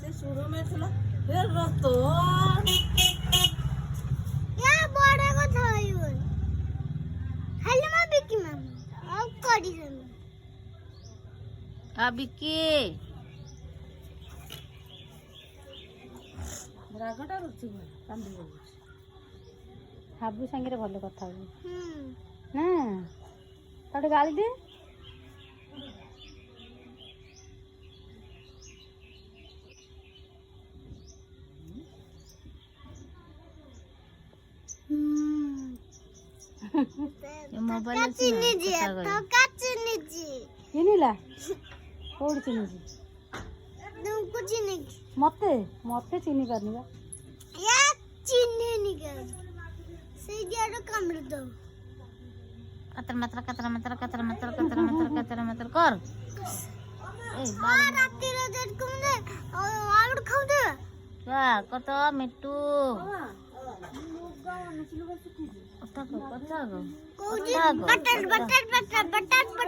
से शुरू में चला फिर रतन या बड़ा को थायुन हेलो मा बिकी मैम अब करी हम अभी के रागटा रुचि कांदी हाबू संगे भल कथा हो हम्म ना ताटे गाली दे मोबाइल चिनी जी तो का चिनी जी चिनिला कोड चिनी तुमको चिनी मते मते चिनी पारनी बा या चिनी नहीं कर से दिया कमर दो कतर मतर कर ए राती रोज कुमदे और खाऊ दे बा कत मिट्टू कथा को कोजी बटर बटर बटर बटर